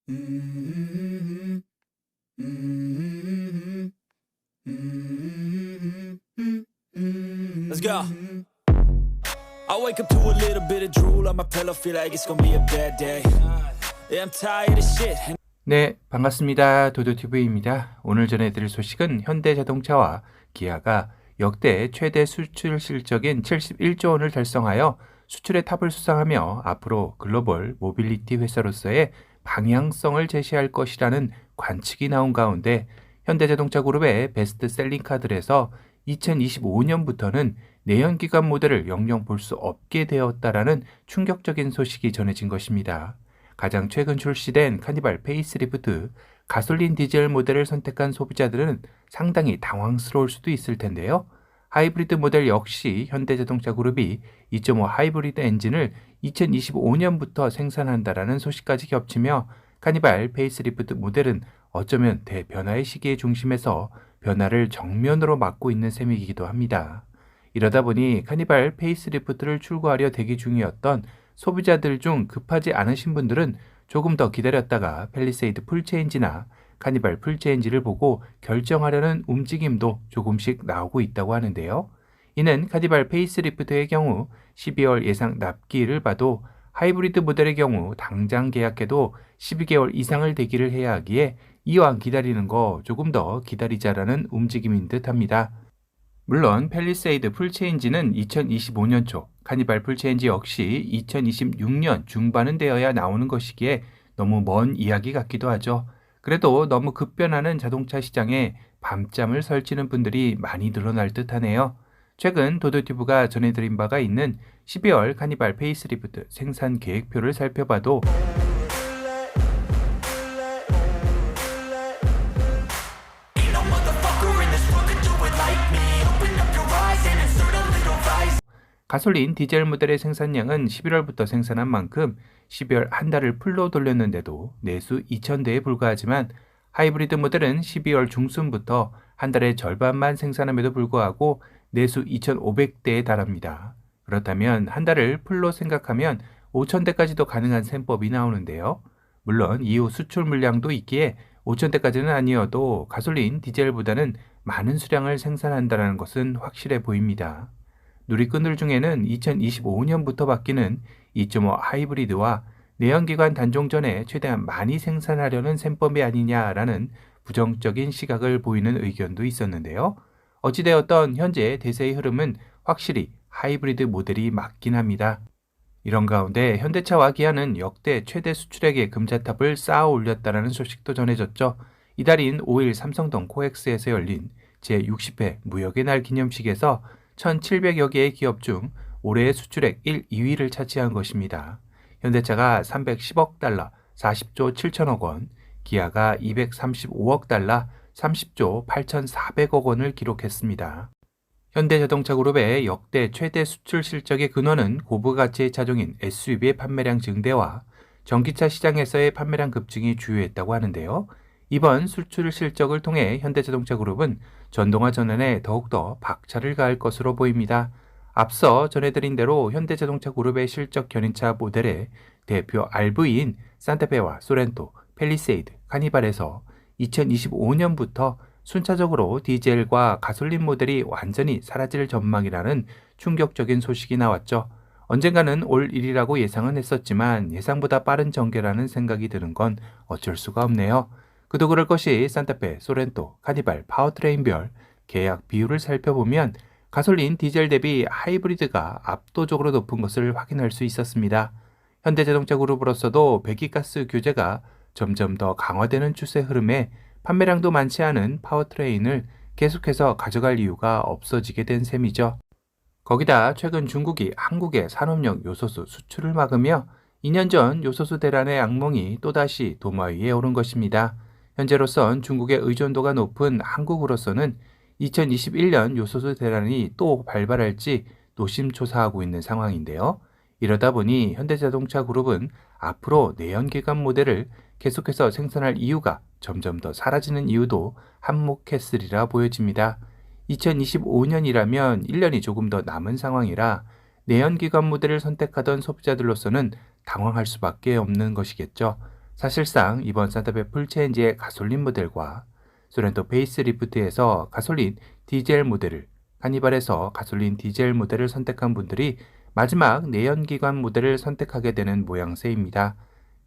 Mm-hmm. Mm-hmm. Mm-hmm. Let's go. I wake up to a little bit of drool on my pillow, feel like it's gonna be a bad day. Yeah, I'm tired of shit. 네, 반갑습니다. 도도TV입니다. 오늘 전해드릴 소식은 현대자동차와 기아가 역대 최대 수출 실적인 71조 원을 달성하여 수출의 탑을 수상하며 앞으로 글로벌 모빌리티 회사로서의 방향성을 제시할 것이라는 관측이 나온 가운데 현대자동차 그룹의 베스트셀링 카들에서 2025년부터는 내연기관 모델을 영영 볼 수 없게 되었다라는 충격적인 소식이 전해진 것입니다. 가장 최근 출시된 카니발 페이스리프트 가솔린 디젤 모델을 선택한 소비자들은 상당히 당황스러울 수도 있을 텐데요. 하이브리드 모델 역시 현대자동차 그룹이 2.5 하이브리드 엔진을 2025년부터 생산한다라는 소식까지 겹치며 카니발 페이스리프트 모델은 어쩌면 대변화의 시기의 중심에서 변화를 정면으로 맞고 있는 셈이기도 합니다. 이러다 보니 카니발 페이스리프트를 출고하려 대기 중이었던 소비자들 중 급하지 않으신 분들은 조금 더 기다렸다가 팰리세이드 풀체인지나 카니발 풀체인지를 보고 결정하려는 움직임도 조금씩 나오고 있다고 하는데요. 이는 카니발 페이스리프트의 경우 12월 예상 납기를 봐도 하이브리드 모델의 경우 당장 계약해도 12개월 이상을 대기를 해야 하기에 이왕 기다리는 거 조금 더 기다리자라는 움직임인 듯 합니다. 물론 팰리세이드 풀체인지는 2025년 초, 카니발 풀체인지 역시 2026년 중반은 되어야 나오는 것이기에 너무 먼 이야기 같기도 하죠. 그래도 너무 급변하는 자동차 시장에 밤잠을 설치는 분들이 많이 늘어날 듯하네요. 최근 도도티브가 전해드린 바가 있는 12월 카니발 페이스리프트 생산 계획표를 살펴봐도 가솔린 디젤 모델의 생산량은 11월부터 생산한 만큼 12월 한 달을 풀로 돌렸는데도 내수 2,000대에 불과하지만 하이브리드 모델은 12월 중순부터 한 달의 절반만 생산함에도 불구하고 내수 2,500대에 달합니다. 그렇다면 한 달을 풀로 생각하면 5,000대까지도 가능한 셈법이 나오는데요. 물론 이후 수출 물량도 있기에 5,000대까지는 아니어도 가솔린 디젤보다는 많은 수량을 생산한다는 것은 확실해 보입니다. 누리꾼들 중에는 2025년부터 바뀌는 2.5 하이브리드와 내연기관 단종 전에 최대한 많이 생산하려는 셈법이 아니냐라는 부정적인 시각을 보이는 의견도 있었는데요. 어찌되었던 현재 대세의 흐름은 확실히 하이브리드 모델이 맞긴 합니다. 이런 가운데 현대차와 기아는 역대 최대 수출액의 금자탑을 쌓아 올렸다는 소식도 전해졌죠. 이달인 5일 삼성동 코엑스에서 열린 제60회 무역의 날 기념식에서 1,700여 개의 기업 중 올해의 수출액 1, 2위를 차지한 것입니다. 현대차가 310억 달러, 40조 7천억 원, 기아가 235억 달러, 30조 8,400억 원을 기록했습니다. 현대자동차 그룹의 역대 최대 수출 실적의 근원은 고부가치의 차종인 SUV의 판매량 증대와 전기차 시장에서의 판매량 급증이 주요했다고 하는데요. 이번 수출 실적을 통해 현대자동차 그룹은 전동화 전환에 더욱더 박차를 가할 것으로 보입니다. 앞서 전해드린 대로 현대자동차 그룹의 실적 견인차 모델의 대표 RV인 산타페와 소렌토, 팰리세이드, 카니발에서 2025년부터 순차적으로 디젤과 가솔린 모델이 완전히 사라질 전망이라는 충격적인 소식이 나왔죠. 언젠가는 올 일이라고 예상은 했었지만 예상보다 빠른 전개라는 생각이 드는 건 어쩔 수가 없네요. 그도 그럴 것이 산타페, 소렌토, 카니발, 파워트레인별 계약 비율을 살펴보면 가솔린, 디젤 대비 하이브리드가 압도적으로 높은 것을 확인할 수 있었습니다. 현대자동차 그룹으로서도 배기가스 규제가 점점 더 강화되는 추세 흐름에 판매량도 많지 않은 파워트레인을 계속해서 가져갈 이유가 없어지게 된 셈이죠. 거기다 최근 중국이 한국의 산업용 요소수 수출을 막으며 2년 전 요소수 대란의 악몽이 또다시 도마 위에 오른 것입니다. 현재로선 중국의 의존도가 높은 한국으로서는 2021년 요소수 대란이 또 발발할지 노심초사하고 있는 상황인데요. 이러다 보니 현대자동차 그룹은 앞으로 내연기관 모델을 계속해서 생산할 이유가 점점 더 사라지는 이유도 한몫했으리라 보여집니다. 2025년이라면 1년이 조금 더 남은 상황이라 내연기관 모델을 선택하던 소비자들로서는 당황할 수밖에 없는 것이겠죠. 사실상 이번 산타페 풀체인지의 가솔린 모델과 소렌토 페이스리프트에서 가솔린 디젤 모델을, 카니발에서 가솔린 디젤 모델을 선택한 분들이 마지막 내연기관 모델을 선택하게 되는 모양새입니다.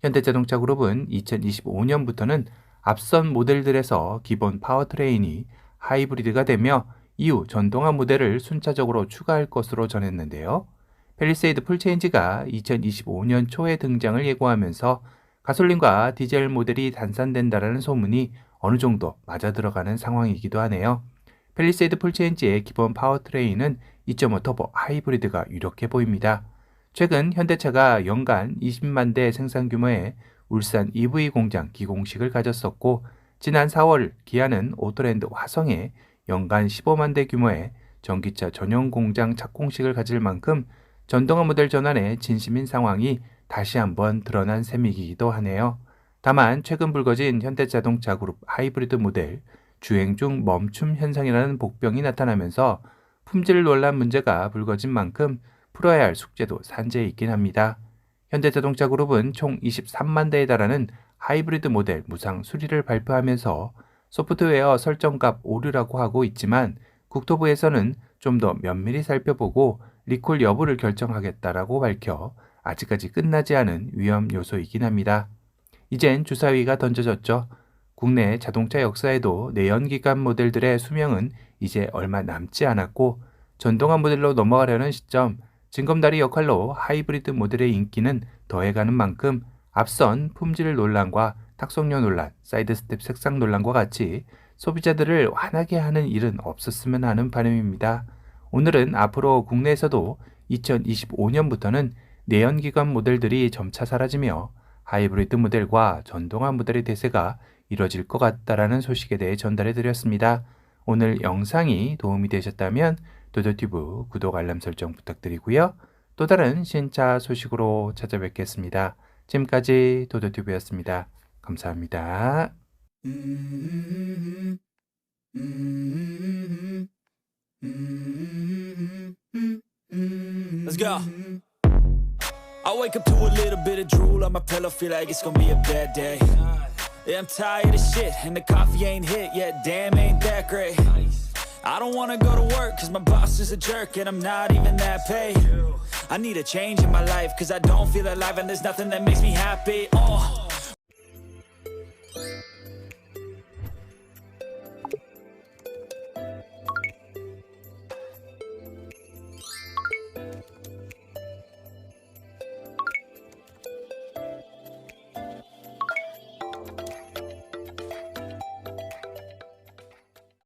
현대자동차 그룹은 2025년부터는 앞선 모델들에서 기본 파워트레인이 하이브리드가 되며 이후 전동화 모델을 순차적으로 추가할 것으로 전했는데요. 팰리세이드 풀체인지가 2025년 초에 등장을 예고하면서 가솔린과 디젤 모델이 단산된다라는 소문이 어느 정도 맞아 들어가는 상황이기도 하네요. 팰리세이드 풀체인지의 기본 파워트레인은 2.5 터보 하이브리드가 유력해 보입니다. 최근 현대차가 연간 20만 대 생산 규모의 울산 EV 공장 기공식을 가졌었고, 지난 4월 기아는 오토랜드 화성에 연간 15만 대 규모의 전기차 전용 공장 착공식을 가질 만큼 전동화 모델 전환에 진심인 상황이 다시 한번 드러난 셈이기도 하네요. 다만 최근 불거진 현대자동차 그룹 하이브리드 모델 주행 중 멈춤 현상이라는 복병이 나타나면서 품질 논란 문제가 불거진 만큼 풀어야 할 숙제도 산재해 있긴 합니다. 현대자동차 그룹은 총 23만 대에 달하는 하이브리드 모델 무상 수리를 발표하면서 소프트웨어 설정값 오류라고 하고 있지만, 국토부에서는 좀 더 면밀히 살펴보고 리콜 여부를 결정하겠다라고 밝혀 아직까지 끝나지 않은 위험 요소이긴 합니다. 이젠 주사위가 던져졌죠. 국내 자동차 역사에도 내연기관 모델들의 수명은 이제 얼마 남지 않았고, 전동화 모델로 넘어가려는 시점, 징검다리 역할로 하이브리드 모델의 인기는 더해가는 만큼 앞선 품질 논란과 탁송료 논란, 사이드스텝 색상 논란과 같이 소비자들을 화나게 하는 일은 없었으면 하는 바람입니다. 오늘은 앞으로 국내에서도 2025년부터는 내연기관 모델들이 점차 사라지며 하이브리드 모델과 전동화 모델의 대세가 이뤄질 것 같다라는 소식에 대해 전달해 드렸습니다. 오늘 영상이 도움이 되셨다면 도도튜브 구독 알람 설정 부탁드리고요. 또 다른 신차 소식으로 찾아뵙겠습니다. 지금까지 도도튜브였습니다. 감사합니다. Let's go. I wake up to a little bit of drool on my pillow, feel like it's gonna be a bad day. Yeah, I'm tired of shit, and the coffee ain't hit yet, damn ain't that great. I don't wanna go to work, cause my boss is a jerk, and I'm not even that paid. I need a change in my life, cause I don't feel alive, and there's nothing that makes me happy.